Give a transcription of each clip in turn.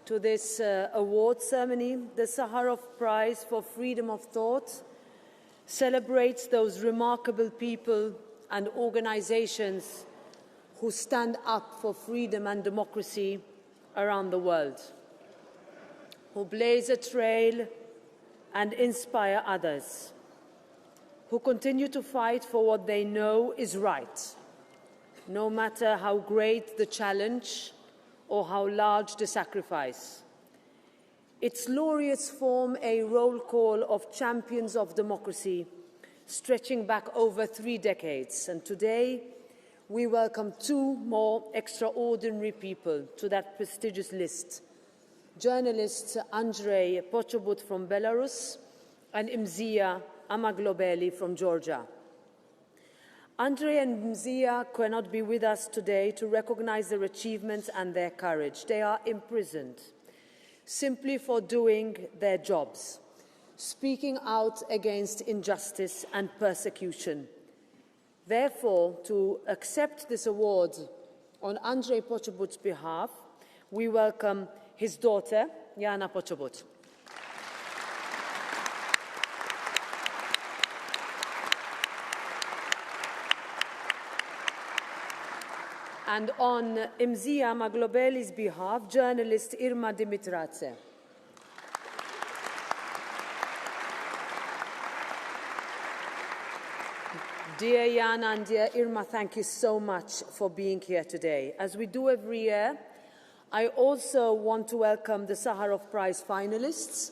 to this award ceremony. The Sakharov Prize for Freedom of Thought celebrates those remarkable people and organizations who stand up for freedom and democracy around the world, who blaze a trail and inspire others, who continue to fight for what they know is right, no matter how great the challenge or how large the sacrifice. Its laureates form a roll call of champions of democracy, stretching back over 3 decades. And today, we welcome 2 more extraordinary people to that prestigious list. Journalist Andrzej Poczobut from Belarus and Mzia Amaglobeli from Georgia. Andrzej and Mzia cannot be with us today to recognize their achievements and their courage. They are imprisoned simply for doing their jobs, speaking out against injustice and persecution. Therefore, to accept this award on Andrzej Poczobut's behalf, we welcome his daughter, Jana Poczobut. And on Mzia Amaglobeli's behalf, journalist Irma Dimitradze. Dear Jana and dear Irma, thank you so much for being here today. As we do every year, I also want to welcome the Sakharov Prize finalists,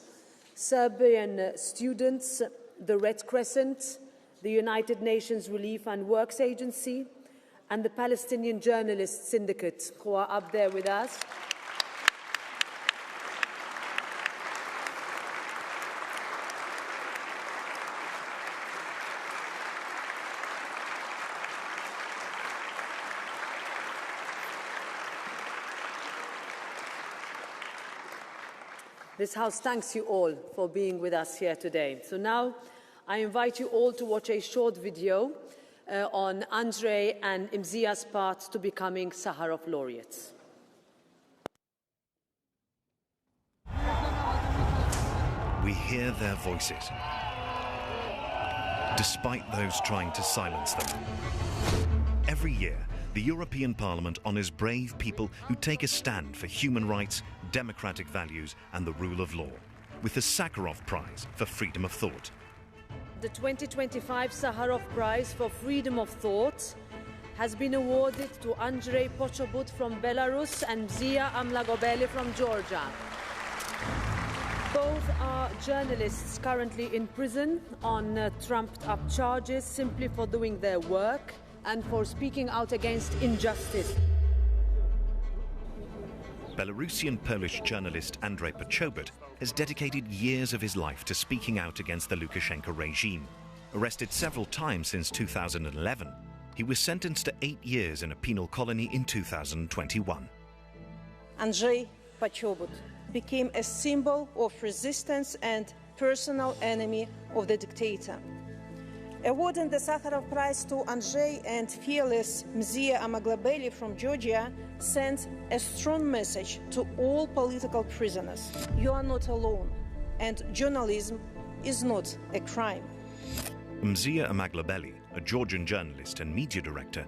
Serbian students, the Red Crescent, the United Nations Relief and Works Agency, and the Palestinian Journalists Syndicate, who are up there with us. This House thanks you all for being with us here today. So now I invite you all to watch a short video on Andrzej and Mzia's path to becoming Sakharov laureates. We hear their voices, despite those trying to silence them. Every year, the European Parliament honours brave people who take a stand for human rights, democratic values and the rule of law, with the Sakharov Prize for Freedom of Thought. The 2025 Sakharov Prize for Freedom of Thought has been awarded to Andrzej Poczobut from Belarus and Mzia Amaglobeli from Georgia. Both are journalists currently in prison on trumped-up charges simply for doing their work and for speaking out against injustice. Belarusian-Polish journalist Andrzej Poczobut has dedicated years of his life to speaking out against the Lukashenka regime. Arrested several times since 2011, he was sentenced to 8 years in a penal colony in 2021. Andrzej Poczobut became a symbol of resistance and personal enemy of the dictator. Awarding the Sakharov Prize to Andrzej and fearless Mzia Amaglobeli from Georgia sends a strong message to all political prisoners. You are not alone, and journalism is not a crime. Mzia Amaglobeli, a Georgian journalist and media director,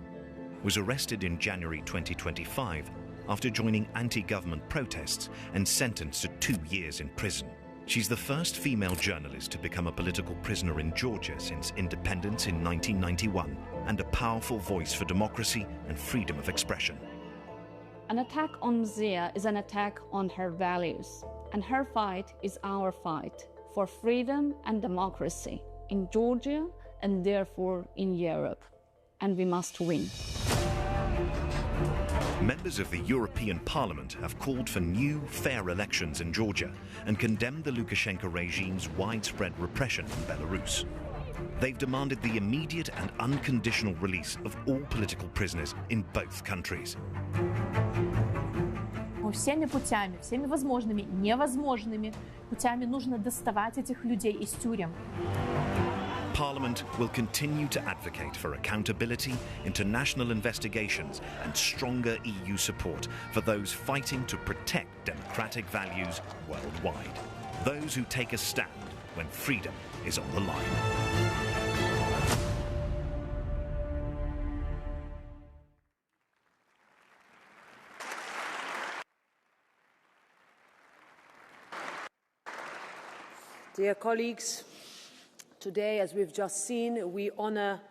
was arrested in January 2025 after joining anti-government protests and sentenced to 2 years in prison. She's the first female journalist to become a political prisoner in Georgia since independence in 1991, and a powerful voice for democracy and freedom of expression. An attack on Mzia is an attack on her values, and her fight is our fight for freedom and democracy in Georgia and therefore in Europe. And we must win. Members of the European Parliament have called for new, fair elections in Georgia and condemned the Lukashenka regime's widespread repression in Belarus. They've demanded the immediate and unconditional release of all political prisoners in both countries. Всеми путями, всеми возможными, невозможными путями нужно доставать этих людей из тюрем. Parliament will continue to advocate for accountability, international investigations and stronger EU support for those fighting to protect democratic values worldwide. Those who take a stand when freedom is on the line. Dear colleagues, today, as we've just seen, we honour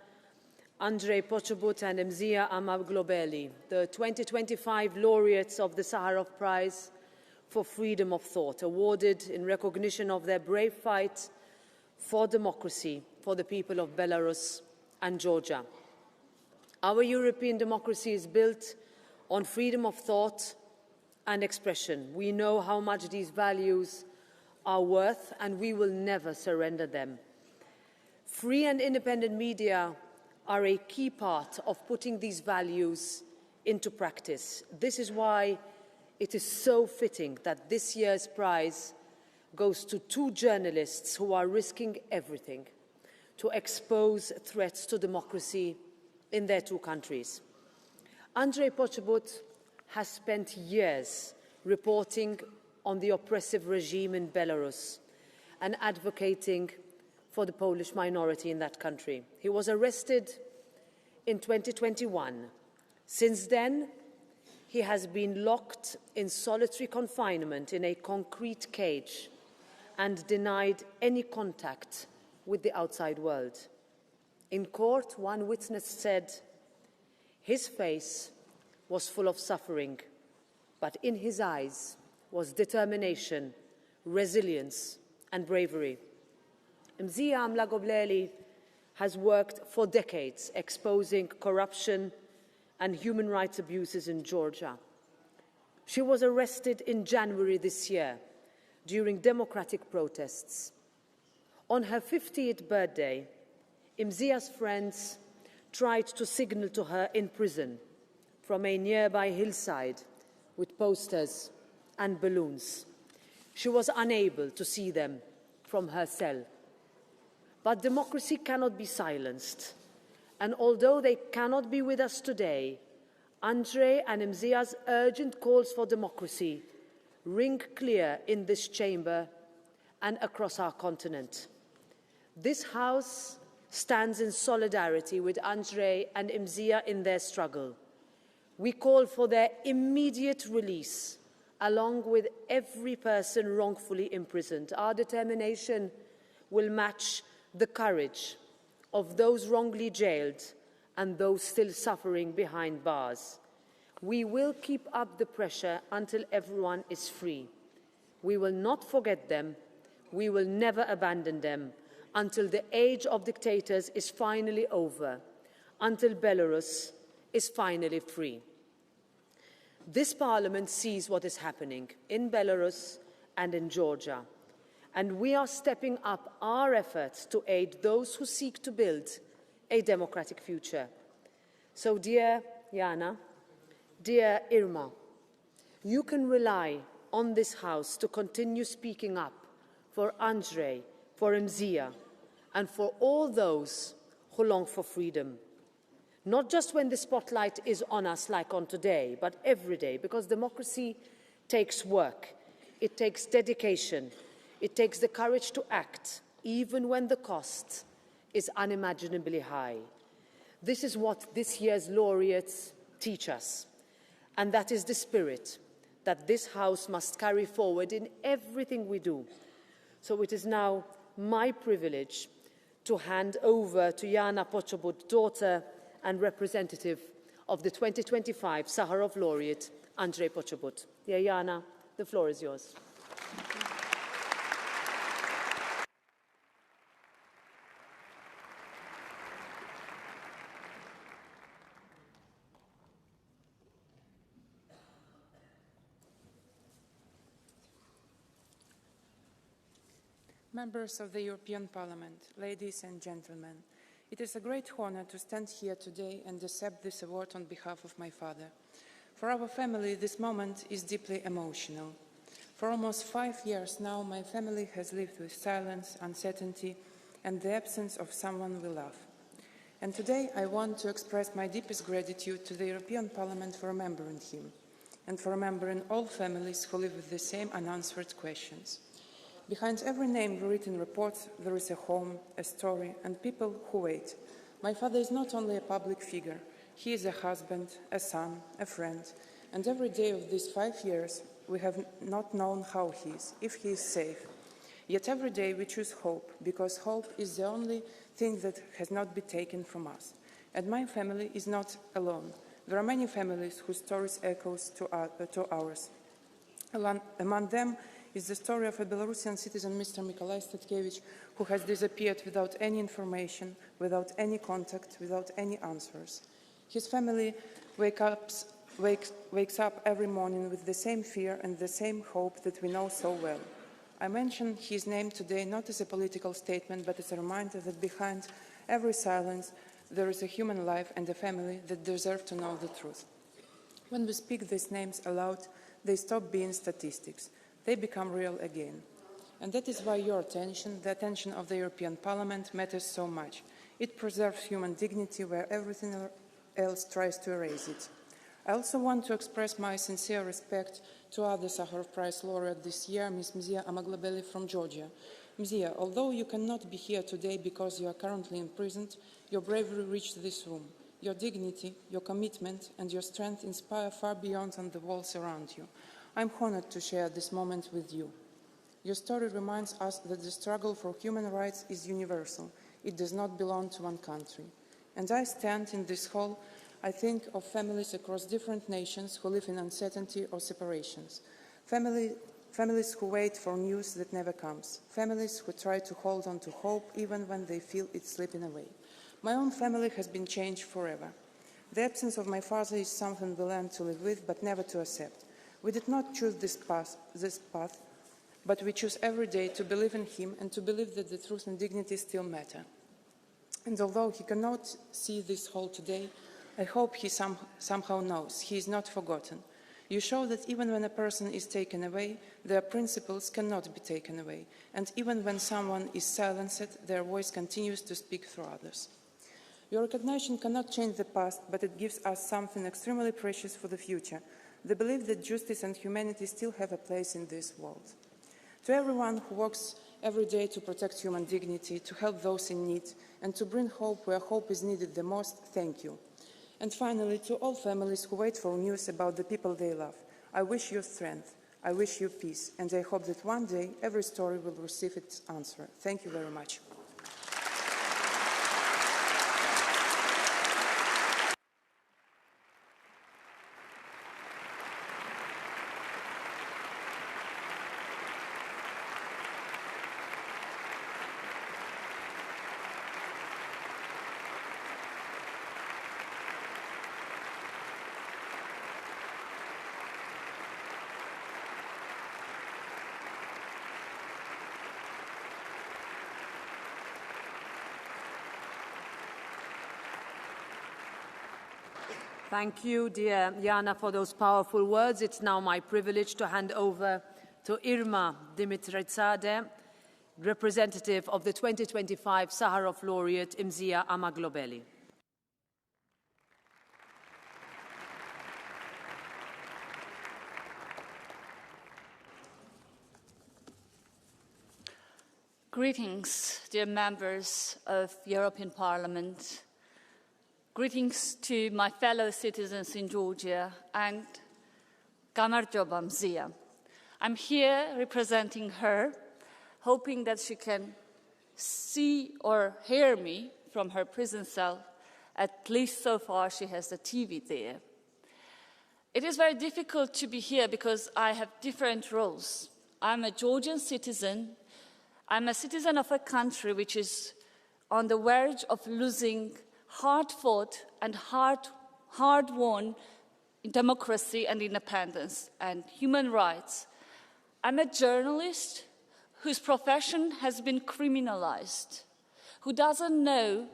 Andrzej Poczobut and Mzia Amaglobeli, the 2025 laureates of the Sakharov Prize for Freedom of Thought, awarded in recognition of their brave fight for democracy for the people of Belarus and Georgia. Our European democracy is built on freedom of thought and expression. We know how much these values are worth, and we will never surrender them. Free and independent media are a key part of putting these values into practice. This is why it is so fitting that this year's prize goes to two journalists who are risking everything to expose threats to democracy in their two countries. Andrzej Poczobut has spent years reporting on the oppressive regime in Belarus and advocating for the Polish minority in that country. He was arrested in 2021. Since then, he has been locked in solitary confinement in a concrete cage and denied any contact with the outside world. In court, one witness said his face was full of suffering, but in his eyes was determination, resilience, and bravery. Mzia Amaglobeli has worked for decades exposing corruption and human rights abuses in Georgia. She was arrested in January this year during democratic protests. On her 50th birthday, Mzia's friends tried to signal to her in prison from a nearby hillside with posters and balloons. She was unable to see them from her cell. But democracy cannot be silenced. And although they cannot be with us today, Andrzej and Mzia's urgent calls for democracy ring clear in this chamber and across our continent. This House stands in solidarity with Andrzej and Mzia in their struggle. We call for their immediate release, along with every person wrongfully imprisoned. Our determination will match the courage of those wrongly jailed and those still suffering behind bars. We will keep up the pressure until everyone is free. We will not forget them. We will never abandon them until the age of dictators is finally over, until Belarus is finally free. This Parliament sees what is happening in Belarus and in Georgia, and we are stepping up our efforts to aid those who seek to build a democratic future. So, dear Jana, dear Irma, you can rely on this House to continue speaking up for Andrzej, for Mzia, and for all those who long for freedom. Not just when the spotlight is on us like on today, but every day, because democracy takes work, it takes dedication, it takes the courage to act, even when the cost is unimaginably high. This is what this year's laureates teach us, and that is the spirit that this House must carry forward in everything we do. So it is now my privilege to hand over to Jana Poczobut, daughter and representative of the 2025 Sakharov laureate, Andrzej Poczobut. Dear Jana, the floor is yours. Members of the European Parliament, ladies and gentlemen, it is a great honor to stand here today and accept this award on behalf of my father. For our family, this moment is deeply emotional. For almost 5 years now, my family has lived with silence, uncertainty, and the absence of someone we love. And today I want to express my deepest gratitude to the European Parliament for remembering him, and for remembering all families who live with the same unanswered questions. Behind every name we read in reports, there is a home, a story, and people who wait. My father is not only a public figure, he is a husband, a son, a friend, and every day of these 5 years we have not known how he is, if he is safe. Yet every day we choose hope, because hope is the only thing that has not been taken from us. And my family is not alone. There are many families whose stories echoes to ours. Among them is the story of a Belarusian citizen, Mr. Mykolai Statkevich, who has disappeared without any information, without any contact, without any answers. His family wakes up every morning with the same fear and the same hope that we know so well. I mention his name today not as a political statement, but as a reminder that behind every silence there is a human life and a family that deserve to know the truth. When we speak these names aloud, they stop being statistics. They become real again. And that is why your attention, the attention of the European Parliament, matters so much. It preserves human dignity where everything else tries to erase it. I also want to express my sincere respect to other Sakharov Prize laureate this year, Ms. Mzia Amaglobeli from Georgia. Mzia, although you cannot be here today because you are currently imprisoned, your bravery reached this room. Your dignity, your commitment, and your strength inspire far beyond on the walls around you. I'm honored to share this moment with you. Your story reminds us that the struggle for human rights is universal. It does not belong to one country. And I stand in this hall, I think of families across different nations who live in uncertainty or separations. Families who wait for news that never comes. Families who try to hold on to hope even when they feel it's slipping away. My own family has been changed forever. The absence of my father is something we learn to live with, but never to accept. We did not choose this path, but we choose every day to believe in him and to believe that the truth and dignity still matter. And although he cannot see this hall today, I hope he somehow knows he is not forgotten. You show that even when a person is taken away, their principles cannot be taken away. And even when someone is silenced, their voice continues to speak through others. Your recognition cannot change the past, but it gives us something extremely precious for the future, the belief that justice and humanity still have a place in this world. To everyone who works every day to protect human dignity, to help those in need, and to bring hope where hope is needed the most, thank you. And finally, to all families who wait for news about the people they love, I wish you strength, I wish you peace, and I hope that one day every story will receive its answer. Thank you very much. Thank you, dear Jana, for those powerful words. It's now my privilege to hand over to Irma Dimitritsade, representative of the 2025 Sakharov laureate Mzia Amaglobeli. Greetings, dear members of European Parliament. Greetings to my fellow citizens in Georgia and Kamarjoba Mzia. I'm here representing her, hoping that she can see or hear me from her prison cell. At least so far she has the TV there. It is very difficult to be here because I have different roles. I'm a Georgian citizen. I'm a citizen of a country which is on the verge of losing hard-fought and hard-won democracy and independence and human rights. I'm a journalist whose profession has been criminalized, who doesn't know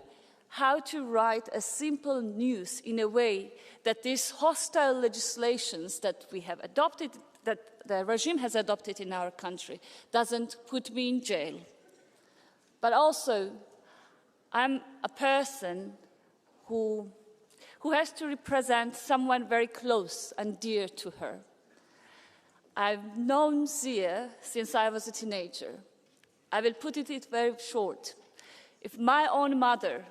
how to write a simple news in a way that these hostile legislations that we have adopted, that the regime has adopted in our country, doesn't put me in jail. but also I'm a person who has to represent someone very close and dear to her. I've known Mzia since I was a teenager. I will put it very short. If my own mother,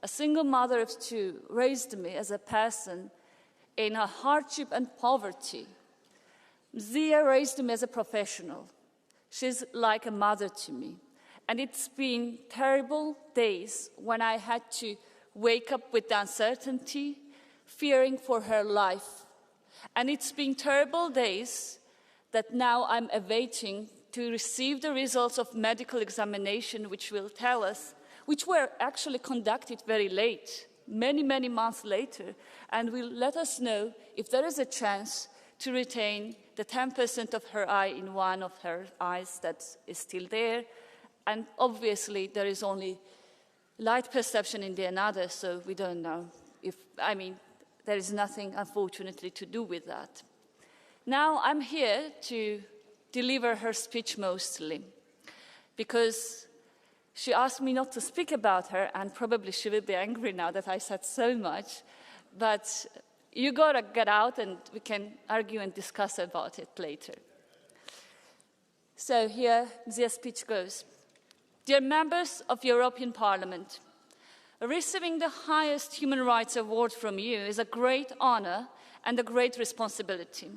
a single mother of two, raised me as a person in a hardship and poverty, Mzia raised me as a professional. She's like a mother to me. And it's been terrible days when I had to wake up with the uncertainty, fearing for her life. And it's been terrible days that now I'm awaiting to receive the results of medical examination, which will tell us, which were actually conducted very late, many, many months later, and will let us know if there is a chance to retain the 10% of her eye in one of her eyes that is still there. And obviously, there is only light perception in the another, so we don't know there is nothing, unfortunately, to do with that. Now, I'm here to deliver her speech mostly, because she asked me not to speak about her, and probably she will be angry now that I said so much, but you gotta get out and we can argue and discuss about it later. So here, Mzia's speech goes. Dear members of European Parliament, receiving the highest human rights award from you is a great honor and a great responsibility.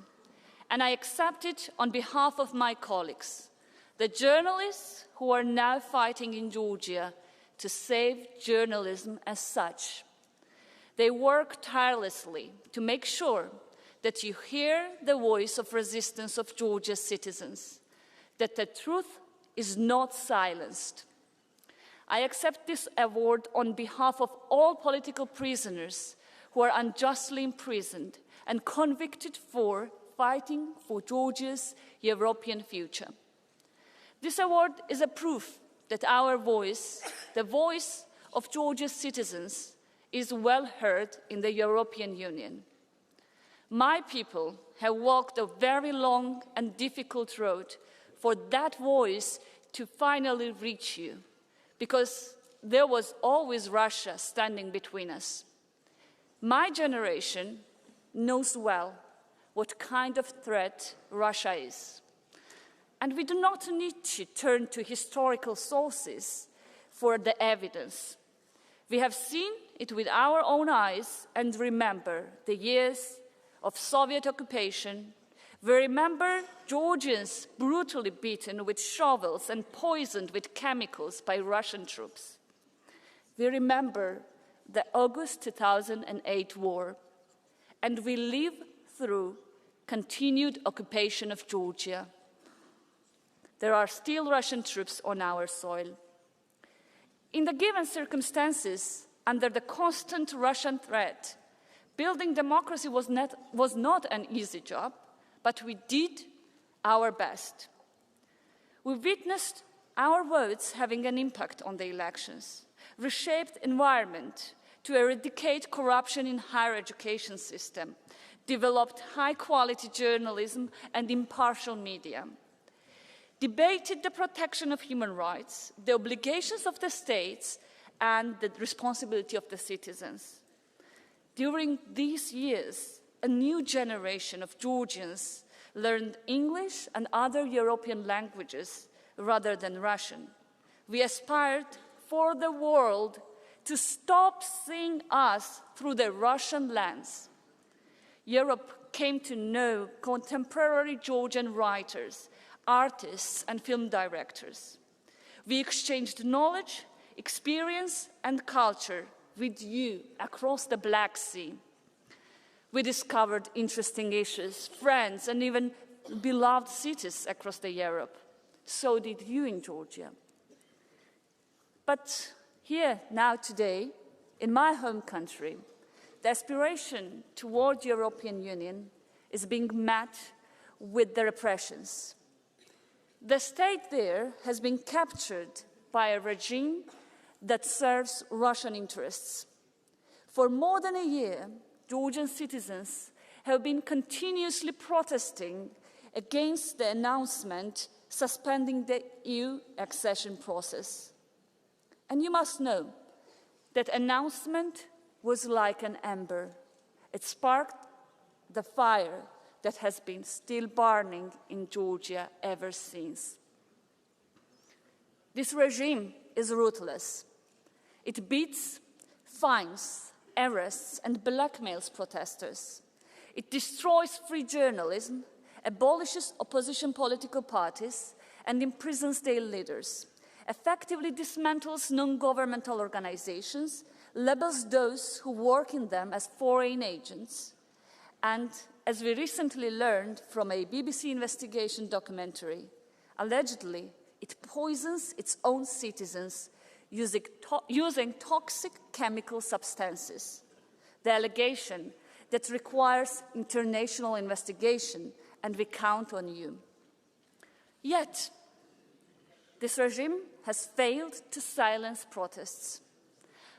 And I accept it on behalf of my colleagues, the journalists who are now fighting in Georgia to save journalism as such. They work tirelessly to make sure that you hear the voice of resistance of Georgia's citizens, that the truth is not silenced. I accept this award on behalf of all political prisoners who are unjustly imprisoned and convicted for fighting for Georgia's European future. This award is a proof that our voice, the voice of Georgia's citizens, is well heard in the European Union. My people have walked a very long and difficult road for that voice to finally reach you, because there was always Russia standing between us. My generation knows well what kind of threat Russia is. And we do not need to turn to historical sources for the evidence. We have seen it with our own eyes and remember the years of Soviet occupation. We remember Georgians brutally beaten with shovels and poisoned with chemicals by Russian troops. We remember the August 2008 war, and we live through continued occupation of Georgia. There are still Russian troops on our soil. In the given circumstances, under the constant Russian threat, building democracy was not an easy job, but we did our best. We witnessed our votes having an impact on the elections, reshaped environment to eradicate corruption in higher education system, developed high-quality journalism and impartial media, debated the protection of human rights, the obligations of the states, and the responsibility of the citizens. During these years, a new generation of Georgians learned English and other European languages rather than Russian. We aspired for the world to stop seeing us through the Russian lens. Europe came to know contemporary Georgian writers, artists, and film directors. We exchanged knowledge, experience, and culture with you across the Black Sea. We discovered interesting issues, friends, and even beloved cities across Europe. So did you in Georgia. But here, now, today, in my home country, the aspiration toward European Union is being met with the repressions. The state there has been captured by a regime that serves Russian interests. For more than a year, Georgian citizens have been continuously protesting against the announcement suspending the EU accession process. And you must know that announcement was like an ember. It sparked the fire that has been still burning in Georgia ever since. This regime is ruthless. It beats, fines, arrests, and blackmails protesters. It destroys free journalism, abolishes opposition political parties, and imprisons their leaders, effectively dismantles non-governmental organizations, labels those who work in them as foreign agents, and, as we recently learned from a BBC investigation documentary, allegedly it poisons its own citizens using toxic chemical substances. The allegation that requires international investigation, and we count on you. Yet, this regime has failed to silence protests.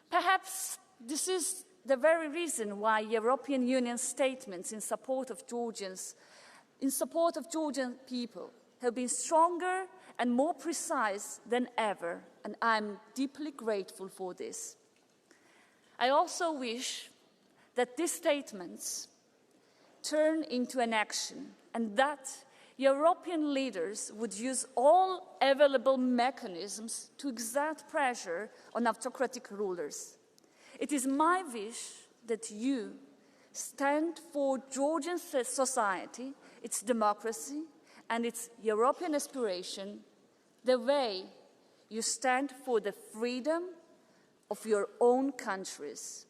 Perhaps this is the very reason why European Union statements in support of Georgian people have been stronger and more precise than ever, and I'm deeply grateful for this. I also wish that these statements turn into an action, and that European leaders would use all available mechanisms to exert pressure on autocratic rulers. It is my wish that you stand for Georgian society, its democracy, and its European aspiration, the way you stand for the freedom of your own countries.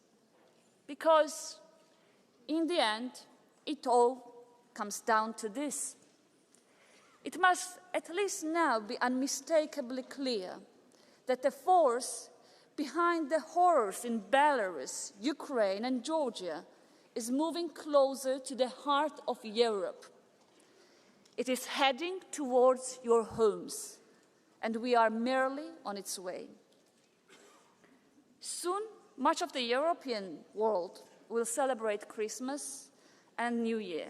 Because, in the end, it all comes down to this. It must at least now be unmistakably clear that the force behind the horrors in Belarus, Ukraine, and Georgia is moving closer to the heart of Europe. It is heading towards your homes, and we are merely on its way. Soon, much of the European world will celebrate Christmas and New Year.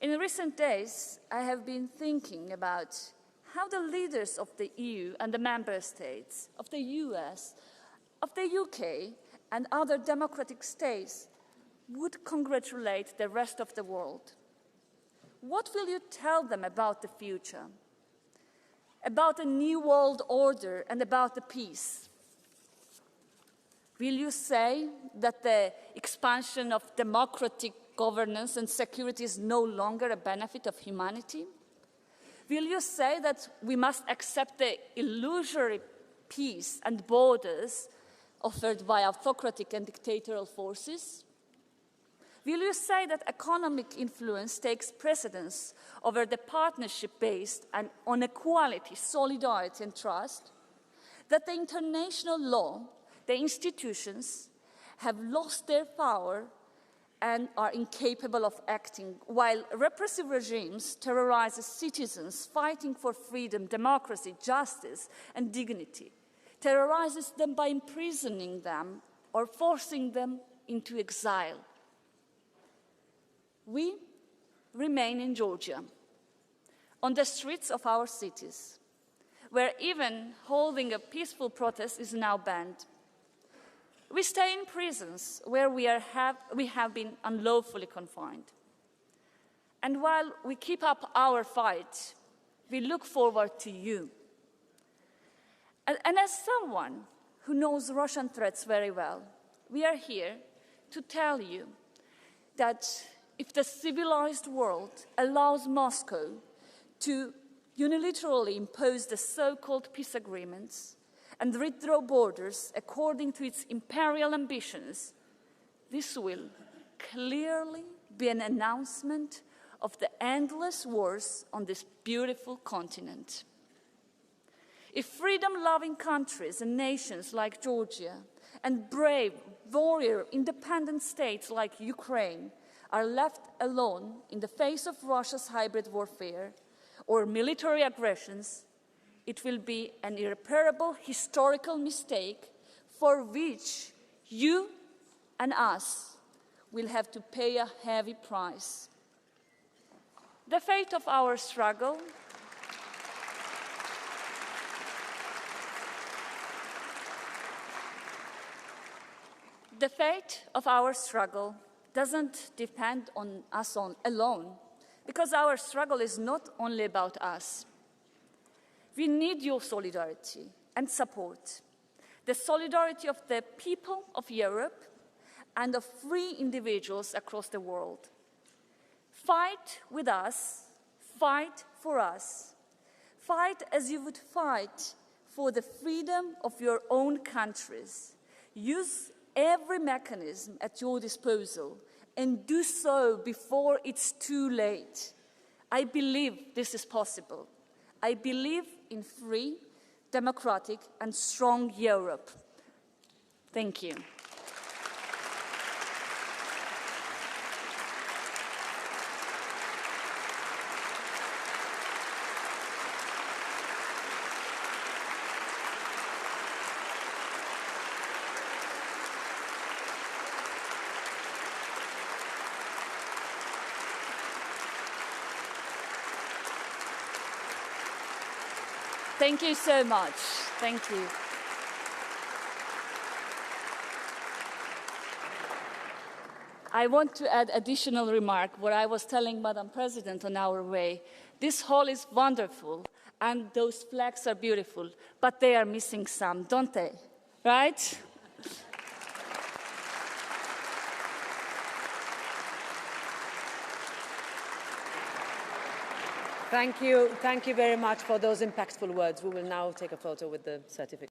In recent days, I have been thinking about how the leaders of the EU and the member states, of the US, of the UK, and other democratic states would congratulate the rest of the world. What will you tell them about the future, about a new world order, and about the peace? Will you say that the expansion of democratic governance and security is no longer a benefit of humanity? Will you say that we must accept the illusory peace and borders offered by autocratic and dictatorial forces? Will you say that economic influence takes precedence over the partnership based on equality, solidarity, and trust? That the international law, the institutions, have lost their power and are incapable of acting, while repressive regimes terrorize citizens fighting for freedom, democracy, justice, and dignity, terrorizes them by imprisoning them or forcing them into exile. We remain in Georgia, on the streets of our cities, where even holding a peaceful protest is now banned. We stay in prisons where we have been unlawfully confined. And while we keep up our fight, we look forward to you. And as someone who knows Russian threats very well, we are here to tell you that if the civilized world allows Moscow to unilaterally impose the so-called peace agreements and redraw borders according to its imperial ambitions, this will clearly be an announcement of the endless wars on this beautiful continent. If freedom-loving countries and nations like Georgia and brave, warrior, independent states like Ukraine are left alone in the face of Russia's hybrid warfare or military aggressions, it will be an irreparable historical mistake for which you and us will have to pay a heavy price. The fate of our struggle The fate of our struggle doesn't depend on us alone, because our struggle is not only about us. We need your solidarity and support, the solidarity of the people of Europe and of free individuals across the world. Fight with us, fight for us. Fight as you would fight for the freedom of your own countries. Use every mechanism at your disposal and do so before it's too late. I believe this is possible. I believe in free, democratic and strong Europe. Thank you. Thank you so much. Thank you. I want to add additional remark what I was telling Madam President on our way. This hall is wonderful and those flags are beautiful, but they are missing some, don't they? Right? Thank you. Thank you very much for those impactful words. We will now take a photo with the certificate.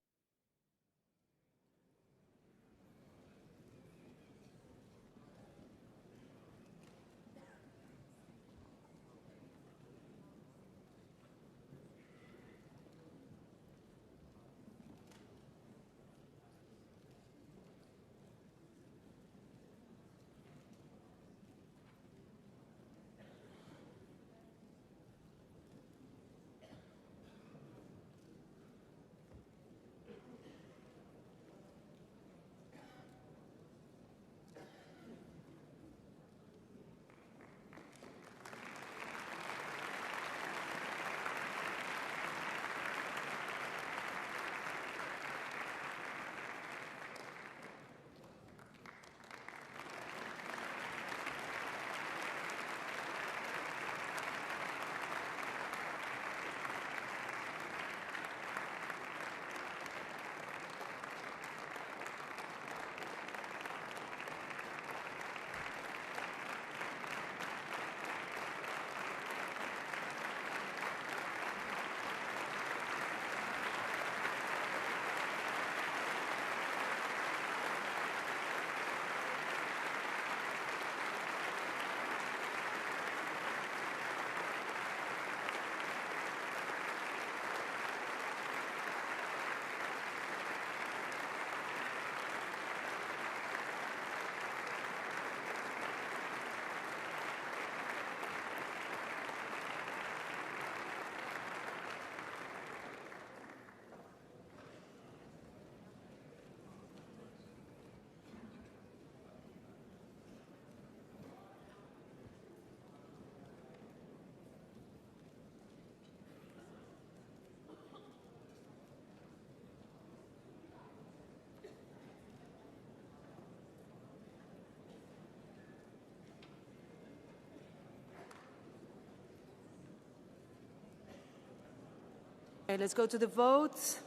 Okay, let's go to the vote.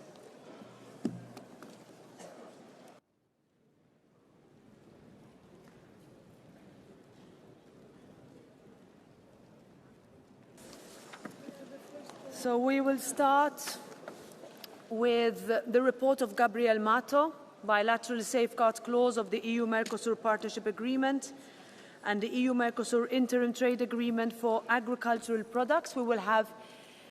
So we will start with the report of Gabriel Mato, bilateral safeguard clause of the EU-Mercosur Partnership Agreement and the EU-Mercosur Interim Trade Agreement for agricultural products. We will have